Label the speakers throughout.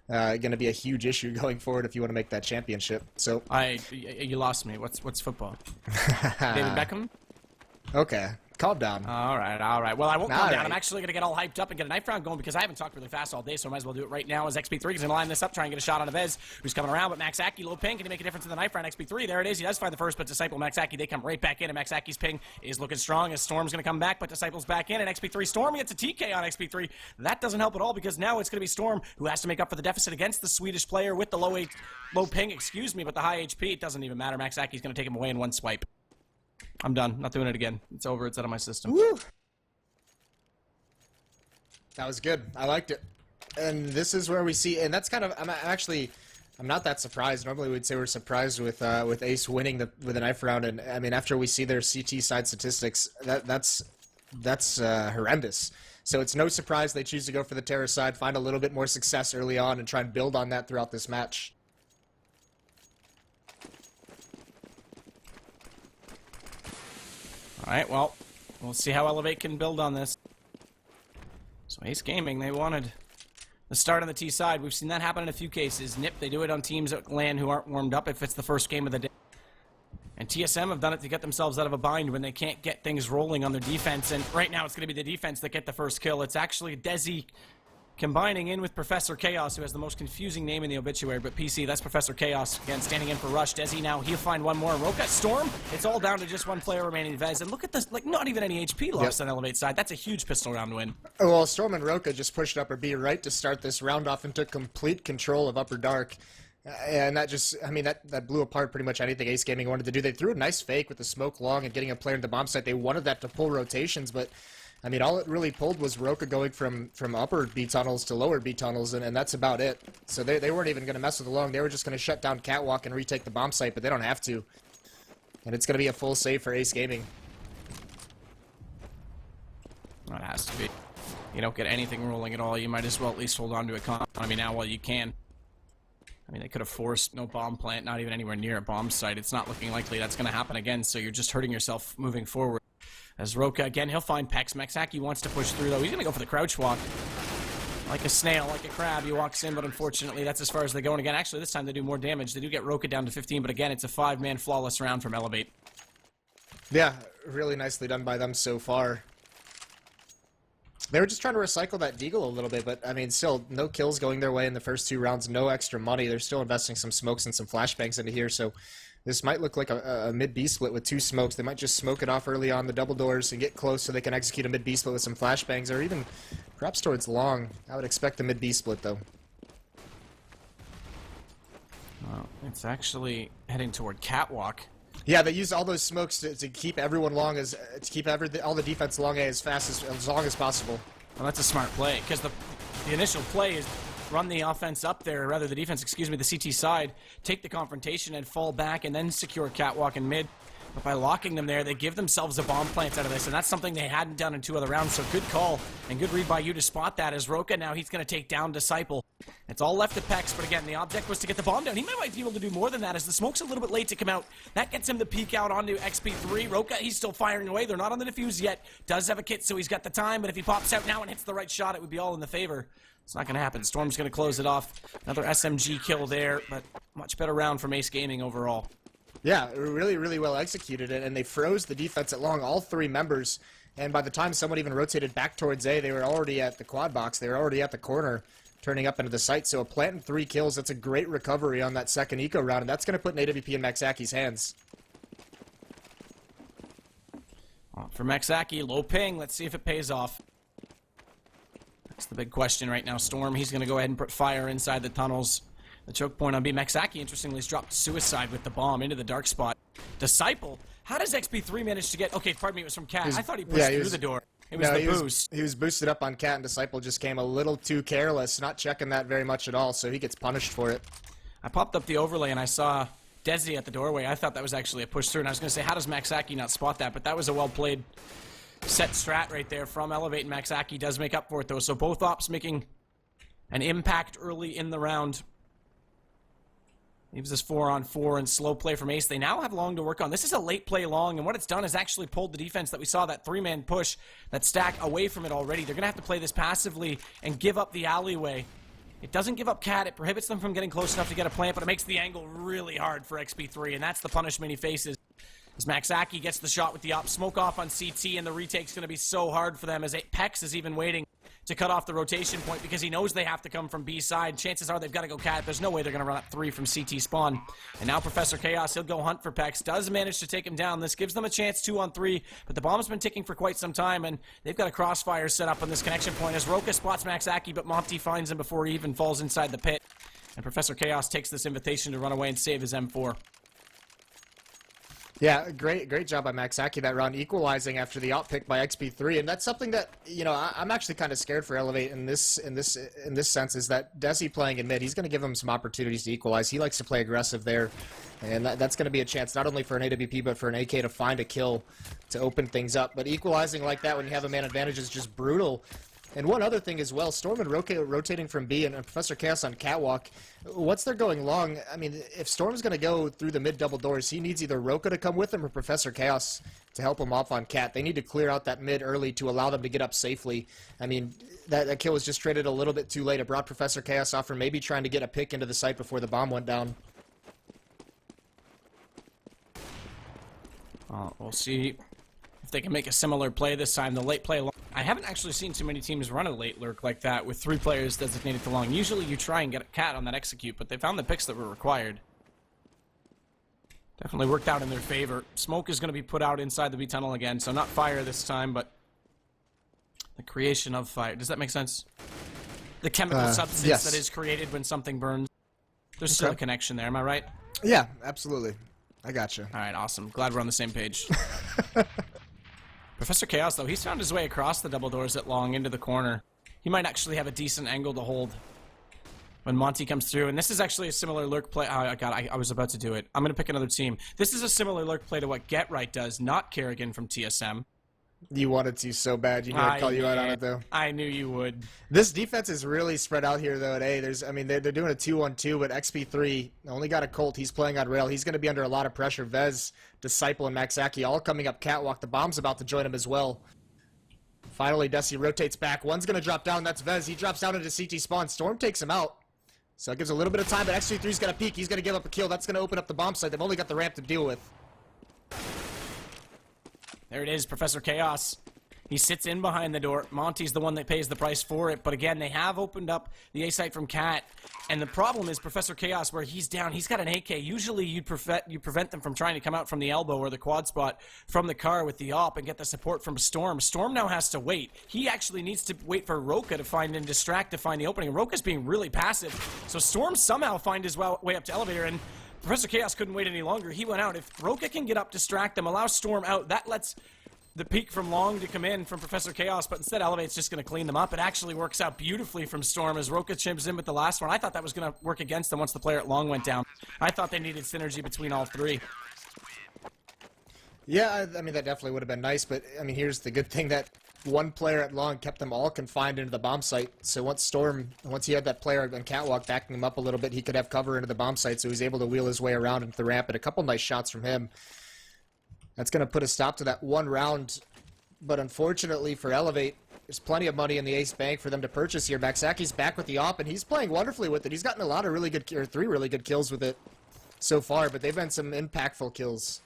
Speaker 1: going to be a huge issue going forward if you want to make that championship. So
Speaker 2: you lost me. What's football? David Beckham?
Speaker 1: Okay, calm down.
Speaker 2: All right. Well, I won't calm down.
Speaker 1: Right.
Speaker 2: I'm actually going to get all hyped up and get a knife round going because I haven't talked really fast all day, so I might as well do it right now as XP3 is going to line this up, try and get a shot on Vez, who's coming around, but Maxaki, low ping, can he make a difference in the knife round? XP3, there it is. He does find the first, but Disciple, Maxaki, they come right back in, and Maxaki's ping is looking strong as Storm's going to come back, but Disciple's back in, and XP3 Storm gets a TK on XP3. That doesn't help at all because now it's going to be Storm who has to make up for the deficit against the Swedish player with the low ping, but the high HP. It doesn't even matter. Maxaki's going to take him away in one swipe. I'm done. Not doing it again. It's over. It's out of my system.
Speaker 1: Woo! That was good. I liked it. And this is where we see, and that's kind of, I'm not that surprised. Normally we'd say we're surprised with Ace winning with a knife round, and I mean after we see their CT side statistics, that's horrendous. So it's no surprise they choose to go for the Terra side, find a little bit more success early on, and try and build on that throughout this match.
Speaker 2: Alright, well, we'll see how eLevate can build on this. So Ace Gaming, they wanted the start on the T side. We've seen that happen in a few cases. NIP, they do it on teams at LAN who aren't warmed up if it's the first game of the day. And TSM have done it to get themselves out of a bind when they can't get things rolling on their defense. And right now it's going to be the defense that get the first kill. It's actually Desi combining in with Professor Chaos, who has the most confusing name in the obituary, but PC, that's Professor Chaos. Again, standing in for Rush. Desi now, he'll find one more. Roka, Storm, it's all down to just one player remaining, Vez. And look at this, like, not even any HP lost on eLevate side. That's a huge pistol round win.
Speaker 1: Well, Storm and Roka just pushed Upper B right to start this round off and took complete control of Upper Dark. And that just, I mean, that blew apart pretty much anything Ace Gaming wanted to do. They threw a nice fake with the smoke long and getting a player into the bomb site. They wanted that to pull rotations, but I mean, all it really pulled was Roka going from upper B tunnels to lower B tunnels, and that's about it. So they weren't even going to mess with the long. They were just going to shut down Catwalk and retake the bomb site, but they don't have to. And it's going to be a full save for Ace Gaming.
Speaker 2: Well, it has to be. You don't get anything rolling at all. You might as well at least hold on to economy now while you can. I mean, they could have forced no bomb plant, not even anywhere near a bomb site. It's not looking likely that's going to happen again, so you're just hurting yourself moving forward. As Roka, again, he'll find Pex. Maxaki wants to push through, though. He's going to go for the crouch walk. Like a snail, like a crab, he walks in, but unfortunately, that's as far as they go. And again, actually, this time they do more damage. They do get Roka down to 15, but again, it's a 5-man flawless round from eLevate.
Speaker 1: Yeah, really nicely done by them so far. They were just trying to recycle that Deagle a little bit, but, I mean, still, no kills going their way in the first 2 rounds, no extra money. They're still investing some smokes and some flashbangs into here, so this might look like a mid-B split with 2 smokes. They might just smoke it off early on the double doors and get close so they can execute a mid-B split with some flashbangs, or even perhaps towards long. I would expect the mid-B split, though.
Speaker 2: Well, it's actually heading toward Catwalk.
Speaker 1: Yeah, they use all those smokes to keep everyone long all the defense long as long as possible.
Speaker 2: Well, that's a smart play because the initial play is run the offense up there, or rather the defense, excuse me, the CT side, take the confrontation and fall back, and then secure Catwalk in mid. But by locking them there, they give themselves a bomb plant out of this, and that's something they hadn't done in 2 other rounds, so good call, and good read by you to spot that, as Roka now, he's going to take down Disciple. It's all left to Pex, but again, the object was to get the bomb down. He might be able to do more than that, as the smoke's a little bit late to come out. That gets him to peek out onto XP3. Roka, he's still firing away. They're not on the defuse yet. Does have a kit, so he's got the time, but if he pops out now and hits the right shot, it would be all in the favor. It's not going to happen. Storm's going to close it off. Another SMG kill there, but much better round from Ace Gaming overall.
Speaker 1: Yeah, really, really well executed, and they froze the defense at long, all 3 members, and by the time someone even rotated back towards A, they were already at the quad box, they were already at the corner, turning up into the site, so a plant and 3 kills, that's a great recovery on that second eco round, and that's going to put an AWP in Maxaki's hands.
Speaker 2: For Maxaki, low ping, let's see if it pays off. That's the big question right now. Storm, he's going to go ahead and put fire inside the tunnels. The choke point on B. Maxaki, interestingly, has dropped Suicide with the bomb into the dark spot. Disciple, how does XP3 manage to get... Okay, pardon me, it was from Cat. I thought he pushed through the door. It was the boost.
Speaker 1: He was boosted up on Cat, and Disciple just came a little too careless, not checking that very much at all, so he gets punished for it.
Speaker 2: I popped up the overlay, and I saw Desi at the doorway. I thought that was actually a push through, and I was going to say, how does Maxaki not spot that? But that was a well-played set strat right there from eLevate, and Maxaki does make up for it, though. So both ops making an impact early in the round. Leaves us 4-on-4 and slow play from Ace. They now have long to work on. This is a late play long, and what it's done is actually pulled the defense that we saw, that 3-man push, that stack away from it already. They're going to have to play this passively and give up the alleyway It doesn't give up Cat. It prohibits them from getting close enough to get a plant, but it makes the angle really hard for XP3, and that's the punishment he faces. As Maxaki gets the shot with the op, smoke off on CT, and the retake's going to be so hard for them as Pex is even waiting to cut off the rotation point because he knows they have to come from B side. Chances are they've got to go Cat. There's no way they're going to run up 3 from CT spawn. And now Professor Chaos, he'll go hunt for Pex. Does manage to take him down. This gives them a chance 2 on 3, but the bomb's been ticking for quite some time, and they've got a crossfire set up on this connection point as Roka spots Maxaki, but Monty finds him before he even falls inside the pit. And Professor Chaos takes this invitation to run away and save his M4.
Speaker 1: Yeah, great job by Maxaki that round, equalizing after the op pick by XP3, and that's something that, you know, I'm actually kind of scared for eLevate in this sense, is that Desi playing in mid, he's going to give him some opportunities to equalize. He likes to play aggressive there, and that's going to be a chance not only for an AWP but for an AK to find a kill to open things up. But equalizing like that when you have a man advantage is just brutal. And one other thing as well, Storm and Roka rotating from B and Professor Chaos on Catwalk. Once they're going long, I mean, if Storm's going to go through the mid double doors, he needs either Roka to come with him or Professor Chaos to help him off on Cat. They need to clear out that mid early to allow them to get up safely. I mean, that kill was just traded a little bit too late. It brought Professor Chaos off for maybe trying to get a pick into the site before the bomb went down.
Speaker 2: We'll see if they can make a similar play this time. The late play. I haven't actually seen too many teams run a late lurk like that with 3 players designated to long. Usually you try and get a Cat on that execute, but they found the picks that were required. Definitely worked out in their favor. Smoke is going to be put out inside the B tunnel again, so not fire this time, but the creation of fire. Does that make sense? The chemical substance
Speaker 1: yes.
Speaker 2: that is created when something burns. There's still a connection there, am I right?
Speaker 1: Yeah, absolutely. I gotcha.
Speaker 2: All right, awesome. Glad we're on the same page. Professor Chaos, though, he's found his way across the double doors at long into the corner. He might actually have a decent angle to hold when Monty comes through. And this is actually a similar lurk play. Oh, God, I was about to do it. I'm going to pick another team. This is a similar lurk play to what Get Right does, not Kerrigan from TSM.
Speaker 1: You wanted to so bad. You knew I'd call you out on it, though.
Speaker 2: I knew you would.
Speaker 1: This defense is really spread out here, though, at A. They're doing a 2-on-2, but XP3 only got a Colt. He's playing on rail. He's going to be under a lot of pressure. Vez, Disciple, and Maxaki all coming up Catwalk. The bomb's about to join him as well. Finally, Desi rotates back. One's going to drop down. That's Vez. He drops down into CT spawn. Storm takes him out. So it gives a little bit of time, but XP3's got to peek. He's going to give up a kill. That's going to open up the bomb site. They've only got the ramp to deal with.
Speaker 2: There it is, Professor Chaos. He sits in behind the door. Monty's the one that pays the price for it. But again, they have opened up the A site from Cat. And the problem is Professor Chaos, where he's down, he's got an AK. Usually you prevent them from trying to come out from the elbow or the quad spot from the car with the op and get the support from Storm. Storm now has to wait. He actually needs to wait for Roka to find and distract to find the opening. And Roka's being really passive. So Storm somehow find his way up to elevator, and Professor Chaos couldn't wait any longer. He went out. If Roka can get up, distract them, allow Storm out, that lets the peak from long to come in from Professor Chaos, but instead Elevate's just going to clean them up. It actually works out beautifully from Storm as Roka chips in with the last one. I thought that was going to work against them once the player at long went down. I thought they needed synergy between all 3.
Speaker 1: Yeah, I mean, that definitely would have been nice, but, I mean, here's the good thing, that one player at long kept them all confined into the bomb site. So once he had that player on Catwalk backing him up a little bit, he could have cover into the bomb site, so he was able to wheel his way around into the ramp, and a couple nice shots from him. That's going to put a stop to that one round, but unfortunately for eLevate, there's plenty of money in the ace bank for them to purchase here. Maxaki's back with the op, and he's playing wonderfully with it. He's gotten a lot of really good, or 3 really good kills with it so far, but they've been some impactful kills.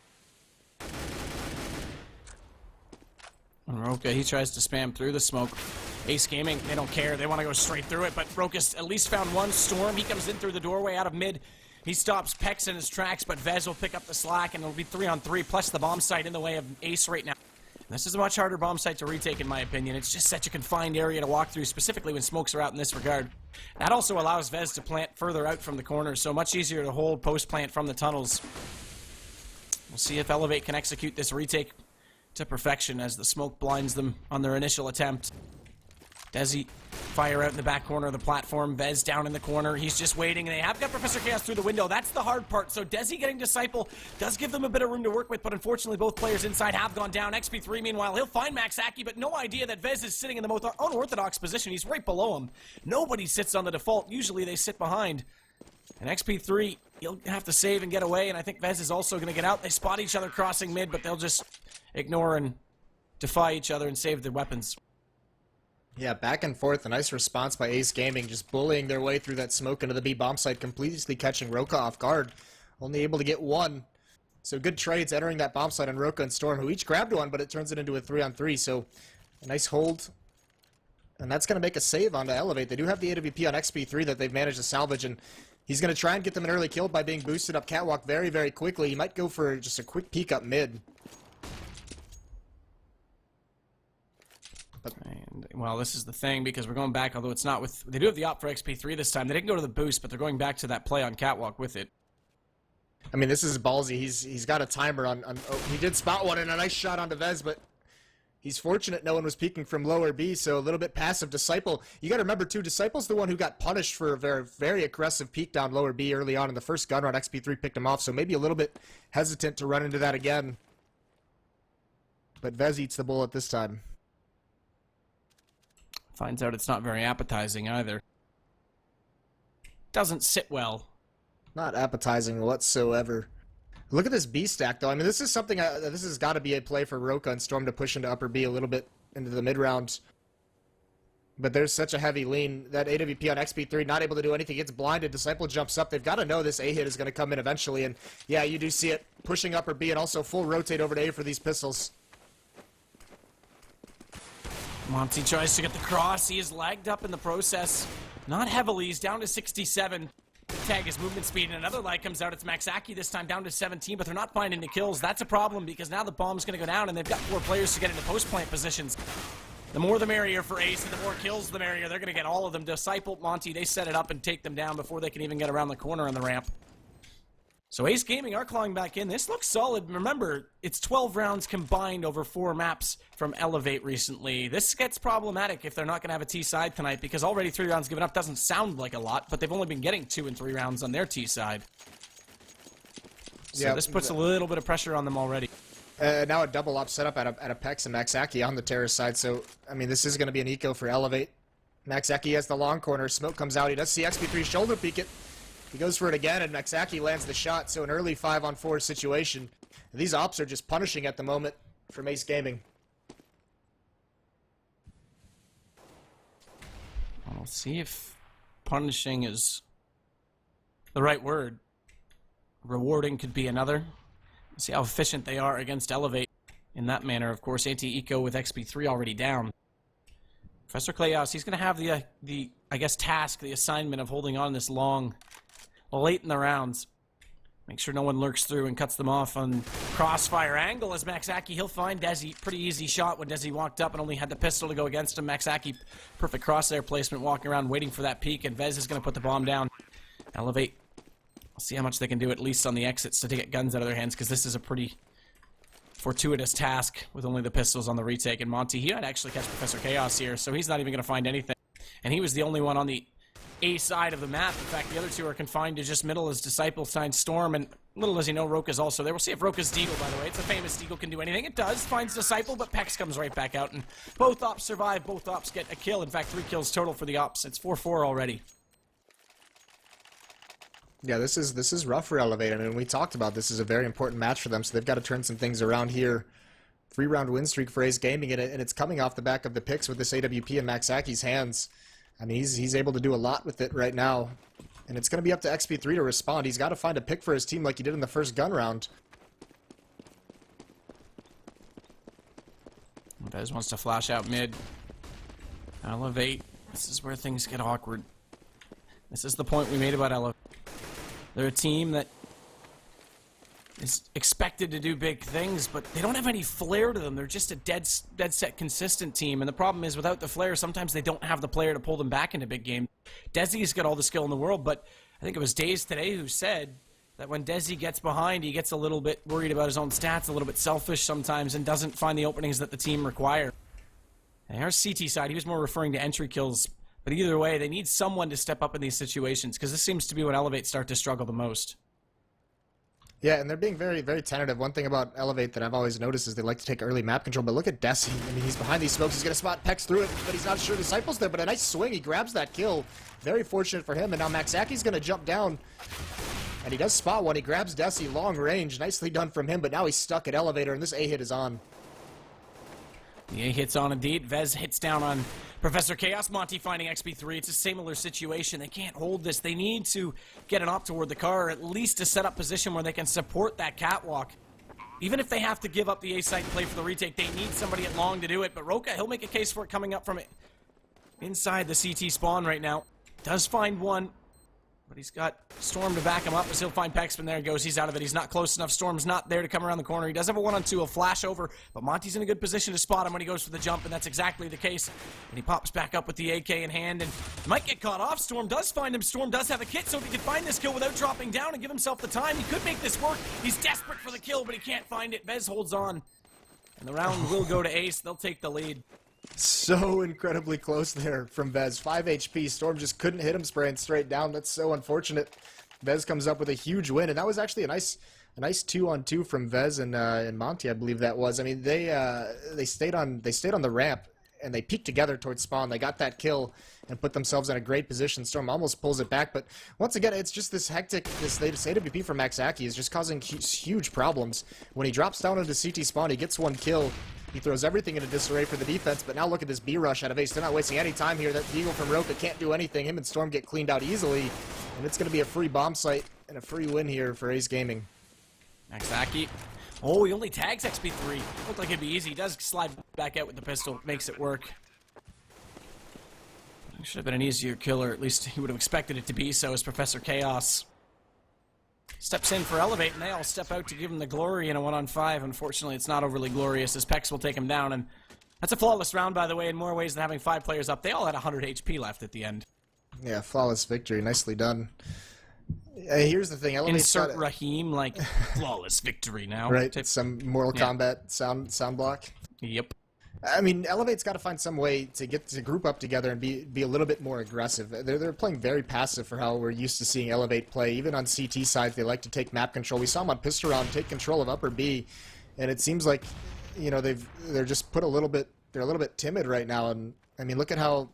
Speaker 2: Roka, he tries to spam through the smoke. Ace Gaming, they don't care. They want to go straight through it, but Roka's at least found one. Storm, he comes in through the doorway out of mid. He stops Pex in his tracks, but Vez will pick up the slack, and it'll be 3-on-3, plus the bomb site in the way of Ace right now. This is a much harder bomb site to retake, in my opinion. It's just such a confined area to walk through, specifically when smokes are out in this regard. That also allows Vez to plant further out from the corner, so much easier to hold post-plant from the tunnels. We'll see if eLevate can execute this retake to perfection as the smoke blinds them on their initial attempt. Desi fire out in the back corner of the platform. Vez down in the corner. He's just waiting. They have got Professor Chaos through the window. That's the hard part. So Desi getting Disciple does give them a bit of room to work with, but unfortunately both players inside have gone down. XP3, meanwhile, he'll find Maxaki, but no idea that Vez is sitting in the most unorthodox position. He's right below him. Nobody sits on the default. Usually they sit behind. And XP3, he'll have to save and get away, and I think Vez is also going to get out. They spot each other crossing mid, but they'll just ignore and defy each other and save their weapons.
Speaker 1: Yeah, back and forth. A nice response by Ace Gaming, just bullying their way through that smoke into the B bomb site, completely catching Roka off guard. Only able to get one. So good trades entering that bomb site on Roka and Storm, who each grabbed one, but it turns it into a 3-on-3. So a nice hold. And that's going to make a save onto eLevate. They do have the AWP on XP3 that they've managed to salvage, and he's going to try and get them an early kill by being boosted up catwalk very, very quickly. He might go for just a quick peek up mid.
Speaker 2: And, well, this is the thing, because we're going back, although it's not with... They do have the op for XP3 this time. They didn't go to the boost, but they're going back to that play on catwalk with it.
Speaker 1: I mean, this is ballsy. He's got a timer on oh, he did spot one and a nice shot onto Vez, but he's fortunate no one was peeking from lower B, so a little bit passive. Disciple, you got to remember, too, Disciple's the one who got punished for a very, very aggressive peek down lower B early on in the first gun round. XP3 picked him off, so maybe a little bit hesitant to run into that again. But Vez eats the bullet this time.
Speaker 2: Finds out it's not very appetizing either. Doesn't sit well.
Speaker 1: Not appetizing whatsoever. Look at this B stack, though. I mean, this is something, this has got to be a play for Roka and Storm to push into upper B a little bit into the mid-round. But there's such a heavy lean. That AWP on XP3 not able to do anything. Gets blinded. Disciple jumps up. They've got to know this A hit is going to come in eventually. And yeah, you do see it pushing upper B and also full rotate over to A for these pistols.
Speaker 2: Monty tries to get the cross. He is lagged up in the process. Not heavily. He's down to 67. Tag his movement speed, and another light comes out. It's Maxaki this time, down to 17, but they're not finding the kills. That's a problem, because now the bomb's going to go down, and they've got 4 players to get into post-plant positions. The more the merrier for Ace, and the more kills the merrier. They're going to get all of them. Disciple, Monty, they set it up and take them down before they can even get around the corner on the ramp. So Ace Gaming are clawing back in. This looks solid. Remember, it's 12 rounds combined over 4 maps from eLevate recently. This gets problematic if they're not going to have a T side tonight, because already 3 rounds given up doesn't sound like a lot, but they've only been getting 2 and 3 rounds on their T side. So
Speaker 1: yeah,
Speaker 2: this puts a little bit of pressure on them already.
Speaker 1: Now a double op setup at a Pex and Maxaki on the terrorist side, so, I mean, this is going to be an eco for eLevate. Maxaki has the long corner. Smoke comes out. He does see XP3 shoulder peek it. He goes for it again, and Maxaki lands the shot, so an early 5-on-4 situation. These ops are just punishing at the moment from Ace Gaming.
Speaker 2: We'll see if punishing is the right word. Rewarding could be another. See how efficient they are against eLevate in that manner. Of course, anti-eco with XP3 already down. Professor Clayos, he's going to have the I guess, task, the assignment of holding on this long, late in the rounds. Make sure no one lurks through and cuts them off on crossfire angle as Maxaki. He'll find Desi. Pretty easy shot when Desi walked up and only had the pistol to go against him. Maxaki, perfect crosshair placement, walking around waiting for that peek, and Vez is going to put the bomb down. eLevate. We'll see how much they can do, at least on the exits, to get guns out of their hands, because this is a pretty fortuitous task with only the pistols on the retake. And Monty, he might actually catch Professor Chaos here, so he's not even going to find anything. And he was the only one on the A side of the map. In fact, the other 2 are confined to just middle as Disciple signs Storm, and little as you know, Roka's also there. We'll see if Roka's Deagle, by the way. It's a famous Deagle can do anything. It does. Finds Disciple, but Pex comes right back out, and both ops survive. Both ops get a kill. In fact, 3 kills total for the ops. It's 4-4 already.
Speaker 1: Yeah, this is rough for eLevate. I mean, we talked about this is a very important match for them, so they've got to turn some things around here. 3-round win streak for Ace Gaming, and it's coming off the back of the picks with this AWP in Maxaki's hands. I mean, he's able to do a lot with it right now. And it's going to be up to XP3 to respond. He's got to find a pick for his team like he did in the first gun round.
Speaker 2: Vez wants to flash out mid. eLevate. This is where things get awkward. This is the point we made about eLevate. They're a team that is expected to do big things, but they don't have any flair to them. They're just a dead set consistent team, and the problem is without the flair, sometimes they don't have the player to pull them back into big game. Desi's got all the skill in the world, but I think it was Days today who said that when Desi gets behind, he gets a little bit worried about his own stats, a little bit selfish sometimes, and doesn't find the openings that the team require. And our CT side, he was more referring to entry kills, but either way, they need someone to step up in these situations, because this seems to be when eLevate start to struggle the most.
Speaker 1: Yeah, and they're being very, very tentative. One thing about eLevate that I've always noticed is they like to take early map control, but look at Desi. I mean, he's behind these smokes. He's going to spot Pex through it, but he's not sure Disciple's there, but a nice swing. He grabs that kill. Very fortunate for him, and now Maxaki's going to jump down, and he does spot one. He grabs Desi long range. Nicely done from him, but now he's stuck at elevator, and this A hit is on.
Speaker 2: The A hit's on indeed. Vez hits down on Professor Chaos, Monty finding XP3. It's a similar situation. They can't hold this. They need to get an op toward the car, or at least to set up position where they can support that catwalk. Even if they have to give up the A site and play for the retake, they need somebody at long to do it. But Roka, he'll make a case for it coming up from inside the CT spawn right now. Does find one, but he's got Storm to back him up as he'll find Pexman. There he goes. He's out of it. He's not close enough. Storm's not there to come around the corner. He does have a 1-on-2. He'll flash over, but Monty's in a good position to spot him when he goes for the jump, and that's exactly the case. And he pops back up with the AK in hand and might get caught off. Storm does find him. Storm does have a kit, so if he can find this kill without dropping down and give himself the time, he could make this work. He's desperate for the kill, but he can't find it. Vez holds on, and the round will go to Ace. They'll take the lead.
Speaker 1: So incredibly close there from Vez. 5 HP. Storm just couldn't hit him, spraying straight down. That's so unfortunate. Vez comes up with a huge win, and that was actually a nice 2-on-2 from Vez and Monty, I believe that was. I mean, they stayed on the ramp and they peeked together towards spawn. They got that kill and put themselves in a great position. Storm almost pulls it back, but once again, it's just this hectic. This AWP from Maxaki is just causing huge problems. When he drops down into CT spawn, he gets one kill. He throws everything into disarray for the defense, but now look at this B rush out of Ace. They're not wasting any time here. That Deagle from Roka can't do anything. Him and Storm get cleaned out easily, and it's going to be a free bomb site and a free win here for Ace Gaming.
Speaker 2: Maxaki. Oh, he only tags XP3. Looked like it'd be easy. He does slide back out with the pistol. Makes it work. It should have been an easier kill, or at least he would have expected it to be so, as Professor Chaos steps in for eLevate, and they all step out to give him the glory in a 1-on-5. Unfortunately, it's not overly glorious, as Pex will take him down, and that's a flawless round, by the way, in more ways than having 5 players up. They all had 100 HP left at the end.
Speaker 1: Yeah, flawless victory. Nicely done. Here's the thing. Elevate's
Speaker 2: Insert Raheem, like, flawless victory now.
Speaker 1: Right, some Mortal Kombat sound block.
Speaker 2: Yep.
Speaker 1: I mean, Elevate's got to find some way to get to group up together and be a little bit more aggressive. They're playing very passive for how we're used to seeing Elevate play. Even on CT sides, they like to take map control. We saw them on Pistol Round take control of Upper B, and it seems like, you know, they're just put a little bit. They're a little bit timid right now. And I mean, look at how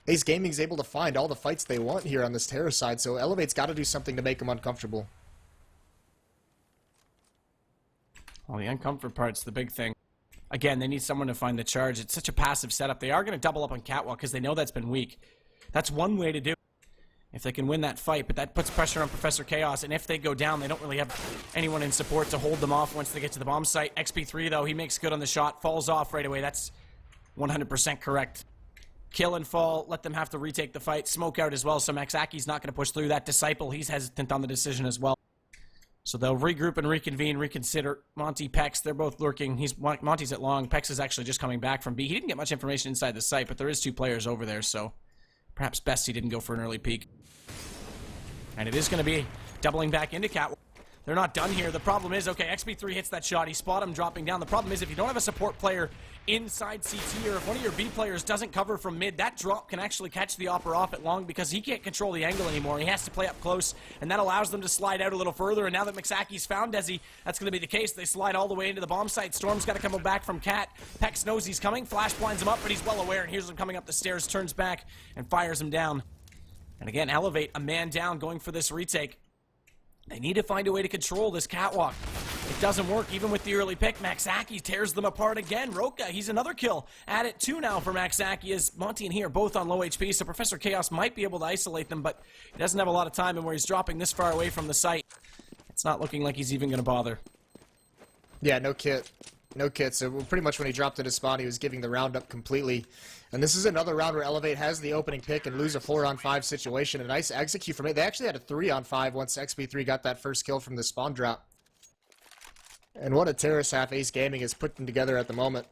Speaker 1: Ace Gaming's able to find all the fights they want here on this Terror side. So Elevate's got to do something to make them uncomfortable.
Speaker 2: Well, the uncomfort part's the big thing. Again, they need someone to find the charge. It's such a passive setup. They are going to double up on Catwalk because they know that's been weak. That's one way to do it if they can win that fight, but that puts pressure on Professor Chaos, and if they go down, they don't really have anyone in support to hold them off once they get to the bomb site. XP3, though, he makes good on the shot, falls off right away. That's 100% correct. Kill and fall, let them have to retake the fight. Smoke out as well, so Maxaki's not going to push through that. Disciple, he's hesitant on the decision as well. So they'll regroup and reconvene, reconsider. Monty, Pex, they're both lurking. Monty's at long. Pex is actually just coming back from B. He didn't get much information inside the site, but there is 2 players over there, so perhaps best he didn't go for an early peek. And it is going to be doubling back into Catwalk. They're not done here. The problem is, okay, XP3 hits that shot. He spot him dropping down. The problem is if you don't have a support player inside CT, or if one of your B players doesn't cover from mid, that drop can actually catch the Opper off at long because he can't control the angle anymore. He has to play up close, and that allows them to slide out a little further. And now that Maxaki's found Desi, that's going to be the case. They slide all the way into the bomb site. Storm's got to come back from Cat. Pex knows he's coming. Flash blinds him up, but he's well aware, and here's him coming up the stairs, turns back, and fires him down. And again, Elevate, a man down, going for this retake. They need to find a way to control this Catwalk. It doesn't work even with the early pick. Maxaki tears them apart again. Roka, he's another kill. Add it 2 now for Maxaki, as Monty and he are both on low HP, so Professor Chaos might be able to isolate them, but he doesn't have a lot of time, and where he's dropping this far away from the site, it's not looking like he's even going to bother.
Speaker 1: Yeah, no kit. No kit, so pretty much when he dropped into spawn, he was giving the round up completely. And this is another round where Elevate has the opening pick and lose a 4-on-5 situation. A nice execute from it. They actually had a 3-on-5 once XP3 got that first kill from the spawn drop. And what a terrorist half Ace Gaming is putting together at the moment.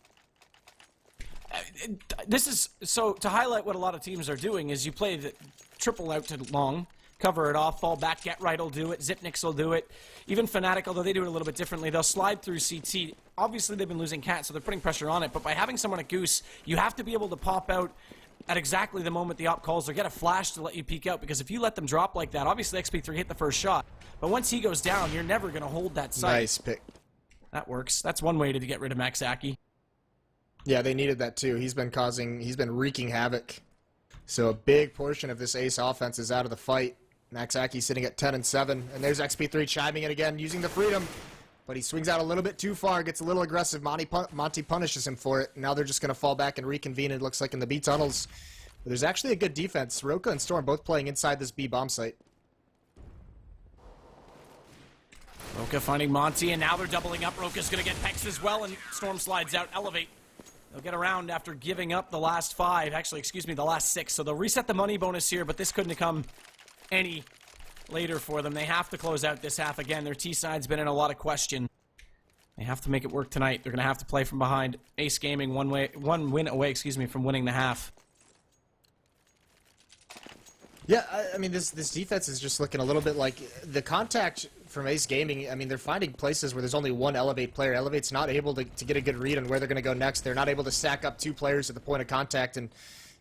Speaker 2: This is, so to highlight what a lot of teams are doing is you play the triple out to long, cover it off, fall back, get right will do it, Zipnix will do it. Even Fnatic, although they do it a little bit differently, they'll slide through CT. Obviously they've been losing Cat, so they're putting pressure on it, but by having someone at Goose, you have to be able to pop out at exactly the moment the op calls, or get a flash to let you peek out, because if you let them drop like that, obviously XP3 hit the first shot, but once he goes down, you're never going to hold that site.
Speaker 1: Nice pick.
Speaker 2: That works. That's one way to get rid of Maxaki.
Speaker 1: Yeah, they needed that too. He's been wreaking havoc. So a big portion of this Ace offense is out of the fight. Maxaki sitting at 10-7, and there's XP3 chiming in again, using the freedom. But he swings out a little bit too far, gets a little aggressive. Monty punishes him for it. Now they're just going to fall back and reconvene, it looks like, in the B tunnels. But there's actually a good defense. Roka and Storm both playing inside this B bomb site.
Speaker 2: Roka finding Monty, and now they're doubling up. Roka's going to get Pex as well, and Storm slides out. eLevate. They'll get around after giving up the last 5. Actually, excuse me, the last 6. So they'll reset the money bonus here, but this couldn't have come any later for them. They have to close out this half again. Their T-side's been in a lot of question. They have to make it work tonight. They're going to have to play from behind. Ace Gaming one win away, from winning the half.
Speaker 1: Yeah, I mean, this defense is just looking a little bit like the contact from Ace Gaming. I mean, they're finding places where there's only one eLevate player. eLevate's not able to get a good read on where they're going to go next. They're not able to stack up 2 players at the point of contact. And,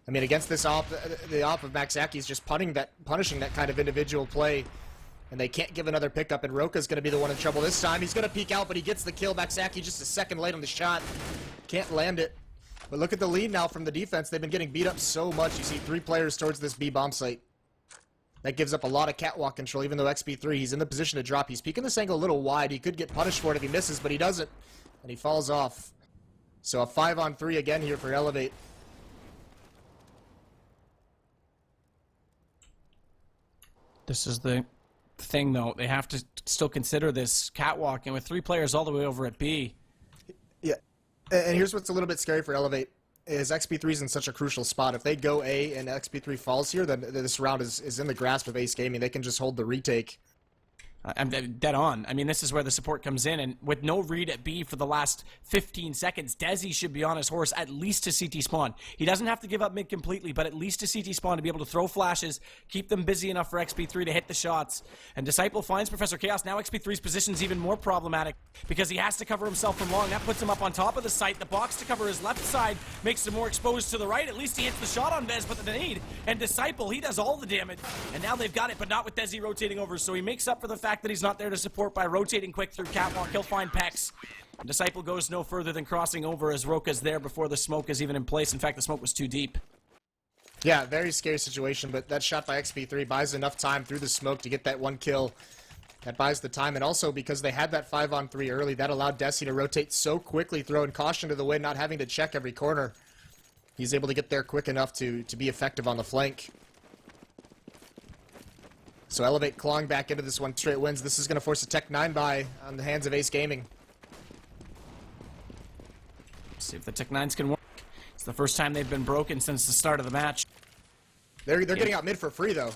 Speaker 1: I mean, against this the op of Maxaki is just punishing that kind of individual play. And they can't give another pickup, and Roka's going to be the one in trouble this time. He's going to peek out, but he gets the kill. Maxaki just a second late on the shot. Can't land it. But look at the lead now from the defense. They've been getting beat up so much. You see 3 players towards this B bomb site. That gives up a lot of catwalk control, even though XP3, he's in the position to drop. He's peeking this angle a little wide. He could get punished for it if he misses, but he doesn't. And he falls off. So a 5-on-3 again here for eLevate.
Speaker 2: This is the thing, though. They have to still consider this catwalk, and with 3 players all the way over at B.
Speaker 1: Yeah, and here's what's a little bit scary for eLevate. Is XP3's in such a crucial spot. If they go A and XP3 falls here, then this round is in the grasp of Ace Gaming. They can just hold the retake.
Speaker 2: I'm dead on. I mean, this is where the support comes in, and with no read at B for the last 15 seconds, Desi should be on his horse at least to CT spawn. He doesn't have to give up mid completely, but at least to CT spawn to be able to throw flashes, keep them busy enough for XP3 to hit the shots. And Disciple finds Professor Chaos. Now XP3's position's even more problematic because he has to cover himself from long. That puts him up on top of the site. The box to cover his left side makes him more exposed to the right. At least he hits the shot on Vez, but the nade. And Disciple, he does all the damage. And now they've got it, but not with Desi rotating over, so he makes up for the fact that he's not there to support by rotating quick through catwalk. He'll find Pex. Disciple goes no further than crossing over as Roka's there before the smoke is even in place. In fact, the smoke was too deep.
Speaker 1: Yeah, very scary situation, but that shot by XP3 buys enough time through the smoke to get that 1 kill. That buys the time, and also because they had that 5-on-3 early, that allowed Desi to rotate so quickly, throwing caution to the wind, not having to check every corner. He's able to get there quick enough to be effective on the flank. So eLevate clawing back into this one, straight wins. This is going to force a Tech 9 buy on the hands of Ace Gaming.
Speaker 2: See if the Tech 9s can work. It's the first time they've been broken since the start of the match.
Speaker 1: They're getting out mid for free, though.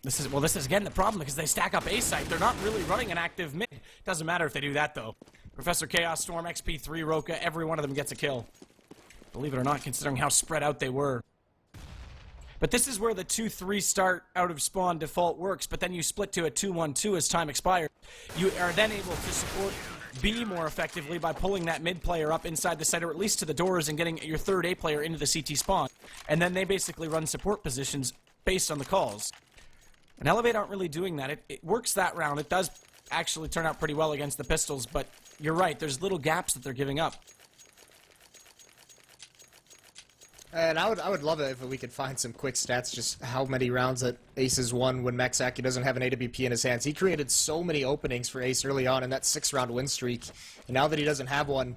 Speaker 2: This is again the problem because they stack up A site. They're not really running an active mid. Doesn't matter if they do that, though. Professor Chaos, Storm, XP3, Roka, every one of them gets a kill. Believe it or not, considering how spread out they were. But this is where the 2-3 start out of spawn default works, but then you split to a 2-1-2 as time expires. You are then able to support B more effectively by pulling that mid player up inside the site, or at least to the doors, and getting your third A player into the CT spawn. And then they basically run support positions based on the calls. And eLevate aren't really doing that. It works that round. It does actually turn out pretty well against the pistols, but you're right, there's little gaps that they're giving up.
Speaker 1: And I would love it if we could find some quick stats, just how many rounds that Ace has won when Maxaki doesn't have an AWP in his hands. He created so many openings for Ace early on in that 6-round win streak, and now that he doesn't have one,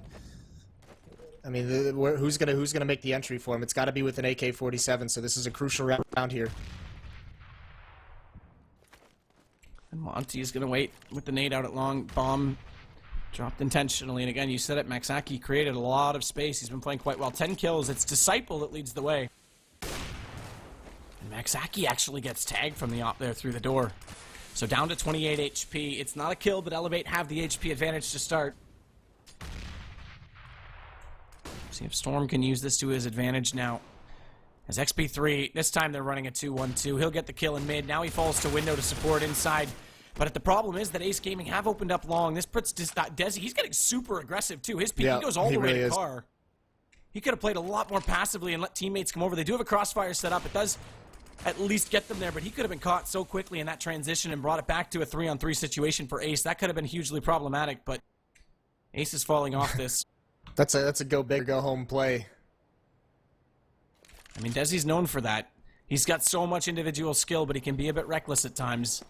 Speaker 1: I mean, who's gonna make the entry for him? It's got to be with an AK-47. So this is a crucial round here.
Speaker 2: And Monty is gonna wait with the nade out at long. Bomb dropped intentionally, and again, you said it, Maxaki created a lot of space. He's been playing quite well. 10 kills. It's Disciple that leads the way. And Maxaki actually gets tagged from the op there through the door. So down to 28 HP. It's not a kill, but eLevate have the HP advantage to start. See if Storm can use this to his advantage now. As XP3, this time they're running a 2-1-2. He'll get the kill in mid. Now he falls to window to support inside. But the problem is that Ace Gaming have opened up long. This puts Desi, he's getting super aggressive too. His peak, he goes all the way to car. He could have played a lot more passively and let teammates come over. They do have a crossfire set up. It does at least get them there, but he could have been caught so quickly in that transition and brought it back to a 3-on-3 situation for Ace. That could have been hugely problematic, but Ace is falling off this.
Speaker 1: That's a go big, go home play.
Speaker 2: I mean, Desi's known for that. He's got so much individual skill, but he can be a bit reckless at times.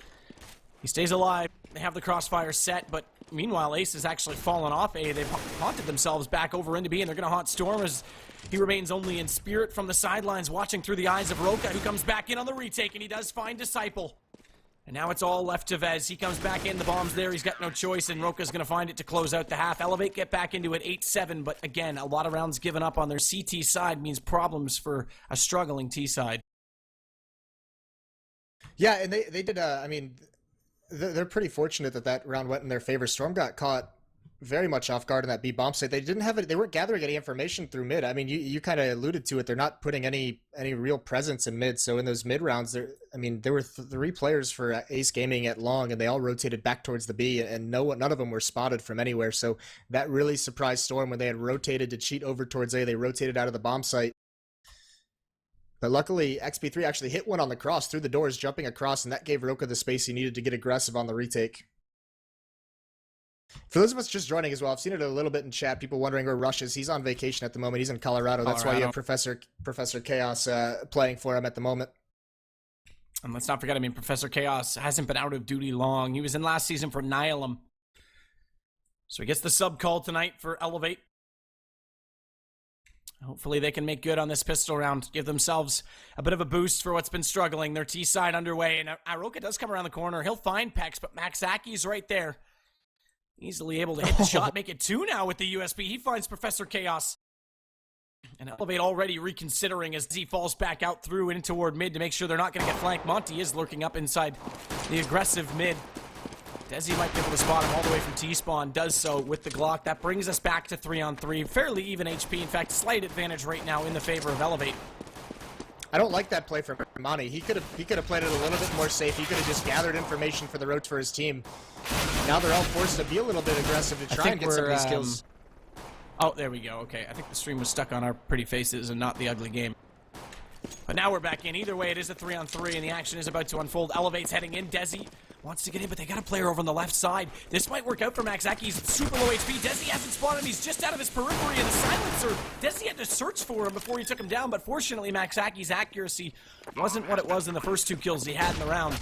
Speaker 2: He stays alive. They have the crossfire set, but Meanwhile, Ace has actually fallen off A. They've haunted themselves back over into B, and they're going to haunt Storm as he remains only in spirit from the sidelines, watching through the eyes of Roka, who comes back in on the retake, and he does find Disciple. And now it's all left to Vez. He comes back in, the bomb's there, he's got no choice, and Roka's going to find it to close out the half. eLevate get back into it 8-7, but again, a lot of rounds given up on their CT side means problems for a struggling T side.
Speaker 1: Yeah, and they did, I mean, they're pretty fortunate that that round went in their favor. Storm got caught very much off guard in that B bomb site. They didn't have it. They weren't gathering any information through mid. I mean, you kind of alluded to it. They're not putting any real presence in mid. So in those mid rounds, there were 3 players for Ace Gaming at long, and they all rotated back towards the B, and none of them were spotted from anywhere. So that really surprised Storm when they had rotated to cheat over towards A. They rotated out of the bomb site. But luckily, XP3 actually hit one on the cross through the doors, jumping across, and that gave Roka the space he needed to get aggressive on the retake. For those of us just joining as well, I've seen it a little bit in chat, people wondering where Rush is. He's on vacation at the moment. He's in Colorado. That's why you have Professor Chaos playing for him at the moment.
Speaker 2: And let's not forget, I mean, Professor Chaos hasn't been out of duty long. He was in last season for Nihilum. So he gets the sub call tonight for eLevate. Hopefully they can make good on this pistol round, give themselves a bit of a boost for what's been struggling. Their T side underway, and Aroka does come around the corner. He'll find Pex, but Maxaki's right there. Easily able to hit the shot, make it 2 now with the USB. He finds Professor Chaos. And eLevate already reconsidering as he falls back out through and toward mid to make sure they're not going to get flanked. Monty is lurking up inside the aggressive mid. Desi might be able to spot him all the way from T-spawn, does so with the Glock. That brings us back to 3-on-3. Fairly even HP, in fact, slight advantage right now in the favor of eLevate.
Speaker 1: I don't like that play from Monty. He could have played it a little bit more safe. He could have just gathered information for the roads for his team. Now they're all forced to be a little bit aggressive to try and get some of these kills.
Speaker 2: Oh, there we go. Okay, I think the stream was stuck on our pretty faces and not the ugly game. But now we're back in. Either way, it is a 3-on-3, and the action is about to unfold. eLevate's heading in. Desi wants to get in, but they got a player over on the left side. This might work out for Maxaki. He's super low HP. Desi hasn't spotted him. He's just out of his periphery, and the silencer. Desi had to search for him before he took him down, but fortunately, Maxaki's accuracy wasn't what it was in the first 2 kills he had in the round.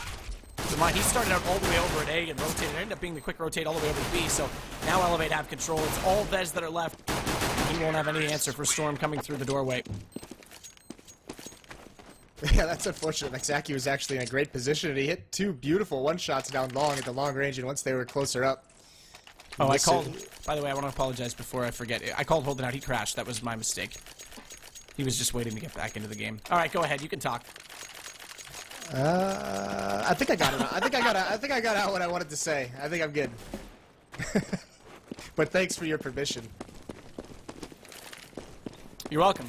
Speaker 2: So he started out all the way over at A and rotated. It ended up being the quick rotate all the way over to B, so now eLevate have control. It's all Vez that are left. He won't have any answer for Storm coming through the doorway.
Speaker 1: Yeah, that's unfortunate. Maxaki was actually in a great position, and he hit 2 beautiful one-shots down long at the long range, and once they were closer up...
Speaker 2: Oh, I called... By the way, I want to apologize before I forget. I called Holden out. He crashed. That was my mistake. He was just waiting to get back into the game. All right, go ahead. You can talk.
Speaker 1: I think I got it. I think I got out what I wanted to say. I think I'm good. But thanks for your permission.
Speaker 2: You're welcome.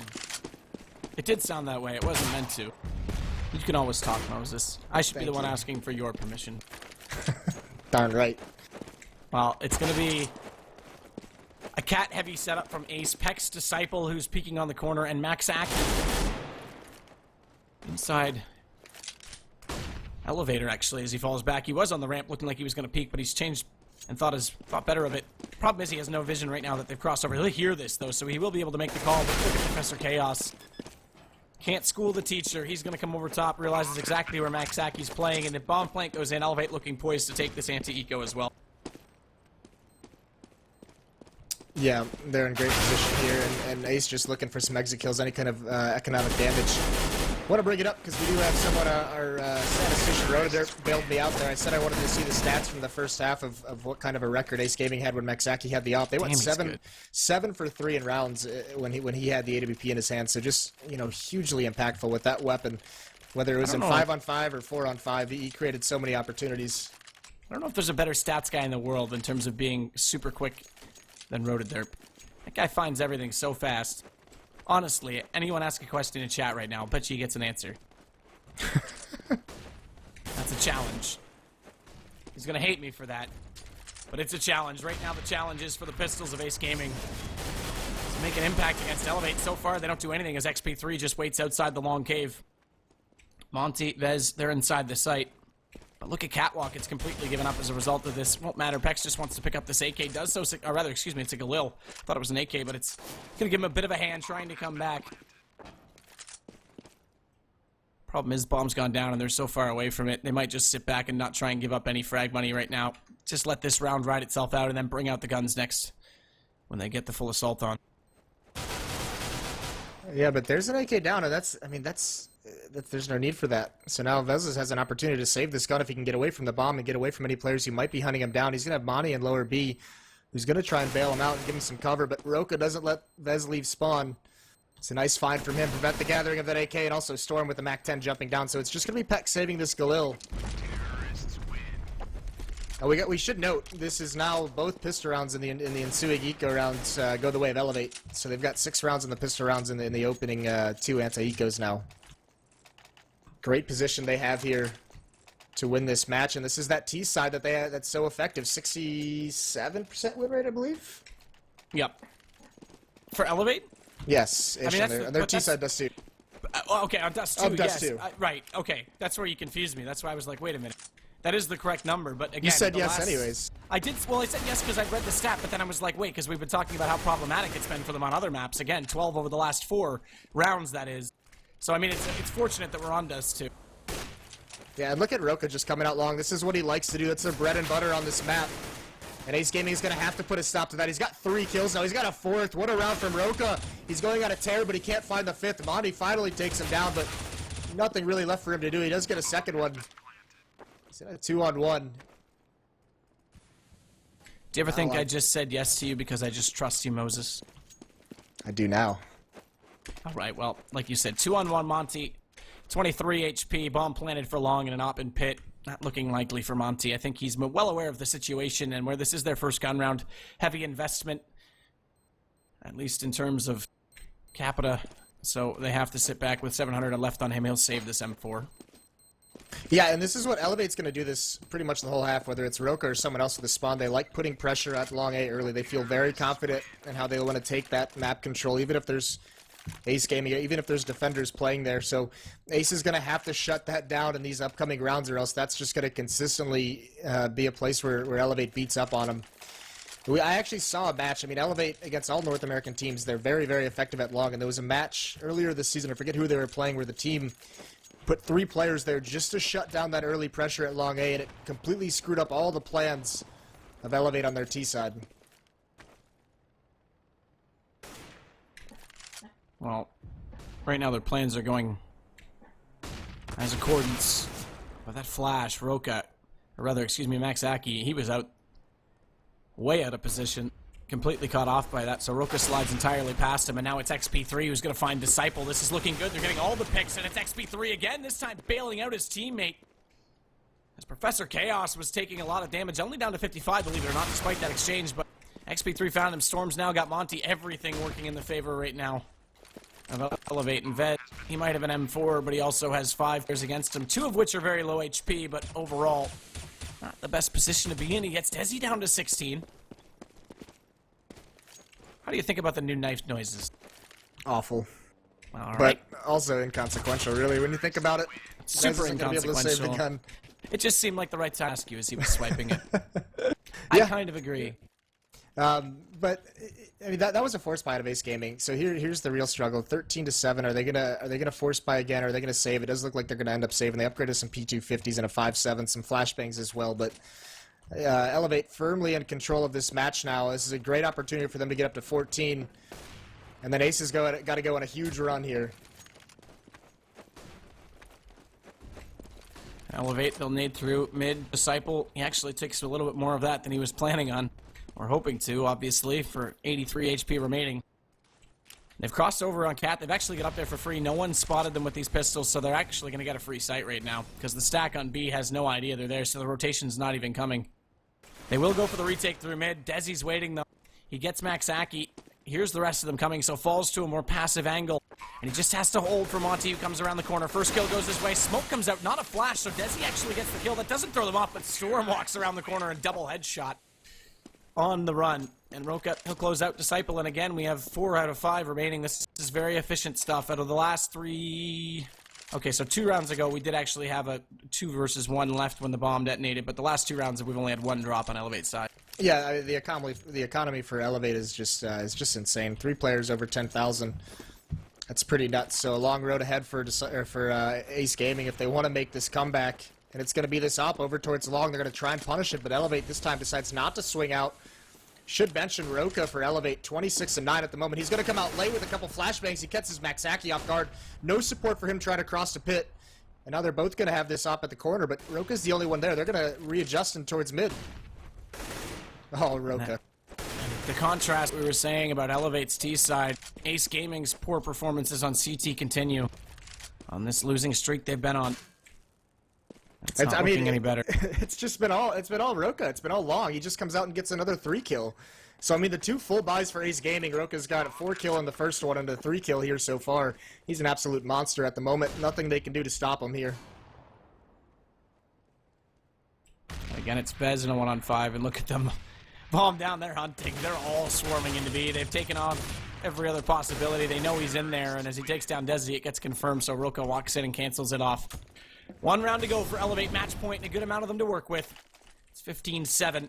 Speaker 2: It did sound that way. It wasn't meant to. You can always talk, Moses. I should be the one asking for your permission.
Speaker 1: Darn right.
Speaker 2: Well, it's going to be a cat-heavy setup from Ace. Pex Disciple, who's peeking on the corner, and Maxak inside elevator, actually, as he falls back. He was on the ramp looking like he was going to peek, but he's changed and thought better of it. Problem is he has no vision right now that they've crossed over. He'll hear this, though, so he will be able to make the call. But look at Professor Chaos. Can't school the teacher. He's going to come over top, realizes exactly where Maxaki's playing, and the bomb plant goes in. eLevate looking poised to take this anti-eco as well.
Speaker 1: Yeah, they're in great position here, and Ace just looking for some exit kills, any kind of economic damage. I want to bring it up because we do have someone, our statistician Rhoda there bailed me out there. I said I wanted to see the stats from the first half of what kind of a record Ace Gaming had when Maxaki had the op. They went seven for 3 in rounds when he had the AWP in his hand. So just, you know, hugely impactful with that weapon. Whether it was in 5-on-5 or 4-on-5, he created so many opportunities.
Speaker 2: I don't know if there's a better stats guy in the world in terms of being super quick than Rhoda Derp. That guy finds everything so fast. Honestly, anyone ask a question in chat right now, I'll bet you he gets an answer. That's a challenge. He's gonna hate me for that, but it's a challenge. Right now, the challenge is for the pistols of Ace Gaming to make an impact against eLevate. So far, they don't do anything as XP3 just waits outside the long cave. Monty, Vez, they're inside the site. But look at Catwalk, it's completely given up as a result of this. Won't matter, Pex just wants to pick up this AK, does so, or rather, excuse me, it's a Galil. Thought it was an AK, but it's gonna give him a bit of a hand trying to come back. Problem is, bomb's gone down and they're so far away from it, they might just sit back and not try and give up any frag money right now. just let this round ride itself out and then bring out the guns next when they get the full assault on.
Speaker 1: Yeah, but there's an AK down, and there's no need for that. So now Vezes has an opportunity to save this gun if he can get away from the bomb and get away from any players who might be hunting him down. He's going to have Monty in lower B, who's going to try and bail him out and give him some cover, but Roka doesn't let Vez leave spawn. It's a nice find from him, prevent the gathering of that AK, and also Storm with the MAC-10 jumping down, so it's just going to be Peck saving this Galil. We should note, this is now both pistol rounds in the ensuing eco rounds go the way of eLevate. So they've got 6 rounds in the pistol rounds in the opening 2 anti-ecos now. Great position they have here to win this match, and this is that T side that's so effective. 67% win rate, I believe.
Speaker 2: Yep. For eLevate?
Speaker 1: Yes,
Speaker 2: I mean,
Speaker 1: their T side does too.
Speaker 2: Okay, on Dust 2,
Speaker 1: Dust
Speaker 2: yes.
Speaker 1: 2.
Speaker 2: Right, okay. That's where you confused me. That's why I was like, wait a minute. That is the correct number, but again...
Speaker 1: You said yes anyways.
Speaker 2: I did, well, I said yes because I read the stat, but then I was like, wait, because we've been talking about how problematic it's been for them on other maps. Again, 12 over the last 4 rounds, that is. So, I mean, it's fortunate that we're on Dust 2.
Speaker 1: Yeah, and look at Roka just coming out long. This is what he likes to do. That's their bread and butter on this map. And Ace Gaming is going to have to put a stop to that. He's got 3 kills now. He's got a 4th. What a round from Roka. He's going on a tear, but he can't find the 5th. Monty finally takes him down, but nothing really left for him to do. He does get a second one. He's in a 2-on-1.
Speaker 2: Do you ever think I just said yes to you because I just trust you, Moses?
Speaker 1: I do now.
Speaker 2: All right, well, like you said, 2-on-1 Monty. 23 HP, bomb planted for long in an open pit. Not looking likely for Monty. I think he's well aware of the situation and where this is their first gun round. Heavy investment, at least in terms of capita. So they have to sit back with 700 left on him. He'll save this M4.
Speaker 1: Yeah, and this is what eLevate's going to do this pretty much the whole half, whether it's Roka or someone else with the spawn. They like putting pressure at long A early. They feel very confident in how they want to take that map control, even if there's Ace Gaming, even if there's defenders playing there. So Ace is going to have to shut that down in these upcoming rounds, or else that's just going to consistently be a place where eLevate beats up on them. I actually saw a match. I mean, eLevate against all North American teams, they're very, very effective at long. And there was a match earlier this season, I forget who they were playing, where the team put 3 players there just to shut down that early pressure at long A, and it completely screwed up all the plans of eLevate on their T side.
Speaker 2: Well, right now their plans are going as accordance. But that flash, Roka, or rather, excuse me, Max Aki, he was out, way out of position, completely caught off by that. So Roka slides entirely past him, and now it's XP3 who's going to find Disciple. This is looking good. They're getting all the picks, and it's XP3 again, this time bailing out his teammate. As Professor Chaos was taking a lot of damage, only down to 55, believe it or not, despite that exchange. But XP3 found him. Storm's now got Monty. Everything working in the favor right now of eLevate and Ved. He might have an M4, but he also has 5 players against him, 2 of which are very low HP, but overall, not the best position to be in. He gets Desi down to 16. How do you think about the new knife noises?
Speaker 1: Awful.
Speaker 2: All
Speaker 1: But
Speaker 2: right.
Speaker 1: also inconsequential, really, when you think about it.
Speaker 2: Super
Speaker 1: Gonna be able to save the
Speaker 2: inconsequential.
Speaker 1: gun.
Speaker 2: It just seemed like the right time to ask you as he was swiping it.
Speaker 1: Yeah.
Speaker 2: I kind of agree.
Speaker 1: But I mean that was a force buy out of Ace Gaming. So here's the real struggle: 13-7. Are they gonna force buy again? Or are they gonna save? It does look like they're gonna end up saving. They upgraded some P250s and a 5.7, some flashbangs as well. But eLevate firmly in control of this match now. This is a great opportunity for them to get up to 14, and then Ace has got to go on a huge run here.
Speaker 2: eLevate, they'll nade through mid. Disciple, he actually takes a little bit more of that than he was planning on. Or hoping to, obviously, for 83 HP remaining. They've crossed over on Cat. They've actually got up there for free. No one spotted them with these pistols, so they're actually going to get a free sight right now. Because the stack on B has no idea they're there, so the rotation's not even coming. They will go for the retake through mid. Desi's waiting, though. He gets Max Aki. Here's the rest of them coming, so falls to a more passive angle. And he just has to hold for Monty, who comes around the corner. First kill goes his way. Smoke comes out, not a flash, so Desi actually gets the kill. That doesn't throw them off, but Storm walks around the corner and double headshot on the run. And Roka, he'll close out Disciple, and again, we have 4 out of 5 remaining. This is very efficient stuff. Out of the last 3... Okay, so 2 rounds ago, we did actually have a 2 versus 1 left when the bomb detonated, but the last 2 rounds, we've only had 1 drop on eLevate's side.
Speaker 1: Yeah, the economy for eLevate is just insane. 3 players over 10,000. That's pretty nuts. So a long road ahead for Ace Gaming if they want to make this comeback And it's going to be this up over towards long. They're going to try and punish it, but eLevate this time decides not to swing out. Should mention Roka for eLevate, 26-9 at the moment. He's going to come out late with a couple flashbangs. He catches Maxaki off guard. No support for him trying to cross the pit. And now they're both going to have this op at the corner, but Roka's the only one there. They're going to readjust him towards mid. Oh, Roka.
Speaker 2: The contrast we were saying about eLevate's T side, Ace Gaming's poor performances on CT continue. On this losing streak they've been on. It's not looking any better.
Speaker 1: It's been all Roka. It's been all long. He just comes out and gets another 3 kill. So I mean, the 2 full buys for Ace Gaming. Roka's got a 4 kill in the first one and a 3 kill here so far. He's an absolute monster at the moment. Nothing they can do to stop him here.
Speaker 2: Again, it's Bez in a 1-on-5, and look at them. Bomb down, they're hunting. They're all swarming into B. They've taken on every other possibility. They know he's in there, and as he takes down Desi, it gets confirmed, so Roka walks in and cancels it off. 1 round to go for eLevate, match point, and a good amount of them to work with. It's 15-7,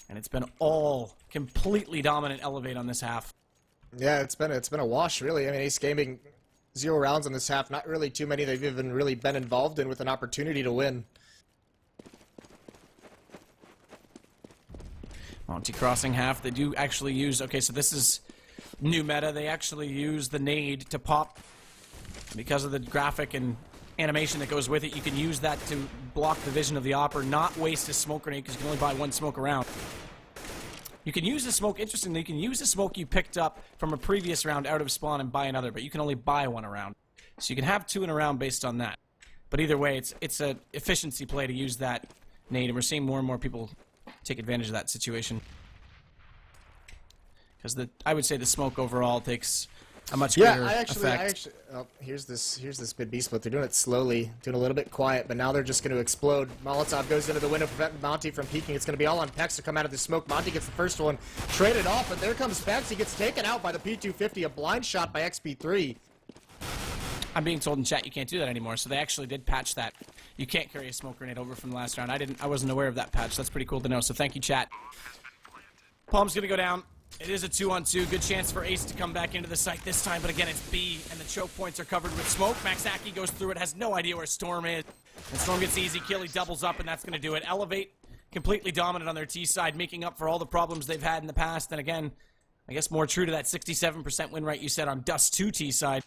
Speaker 2: and it's been all completely dominant eLevate on this half.
Speaker 1: Yeah, it's been a wash, really. I mean, Ace Gaming, 0 rounds on this half. Not really too many they've even really been involved in with an opportunity to win.
Speaker 2: Monty crossing half. They do actually use... Okay, so this is new meta. They actually use the nade to pop. Because of the graphic and animation that goes with it, you can use that to block the vision of the op or not waste a smoke grenade because you can only buy 1 smoke around. You can use the smoke... Interestingly, you can use the smoke you picked up from a previous round out of spawn and buy another, but you can only buy 1 around. So you can have 2 in a round based on that. But either way, it's an efficiency play to use that nade, and we're seeing more and more people take advantage of that situation. Because I would say the smoke overall takes a much greater effect.
Speaker 1: Oh, here's this mid B split. They're doing it slowly, doing a little bit quiet, but now they're just going to explode. Molotov goes into the window, preventing Monty from peeking. It's going to be all on Pex to come out of the smoke. Monty gets the first one, traded off, but there comes Pex. He gets taken out by the P250, a blind shot by XP3.
Speaker 2: I'm being told in chat you can't do that anymore, so they actually did patch that. You can't carry a smoke grenade over from the last round. I wasn't aware of that patch. That's pretty cool to know, so thank you, chat. Palm's gonna go down. It is a 2-on-2. Good chance for Ace to come back into the site this time, but again, it's B, and the choke points are covered with smoke. Maxaki goes through it, has no idea where Storm is. And Storm gets the easy kill, he doubles up, and that's gonna do it. eLevate, completely dominant on their T side, making up for all the problems they've had in the past, and again, I guess more true to that 67% win rate you said on Dust 2 T side.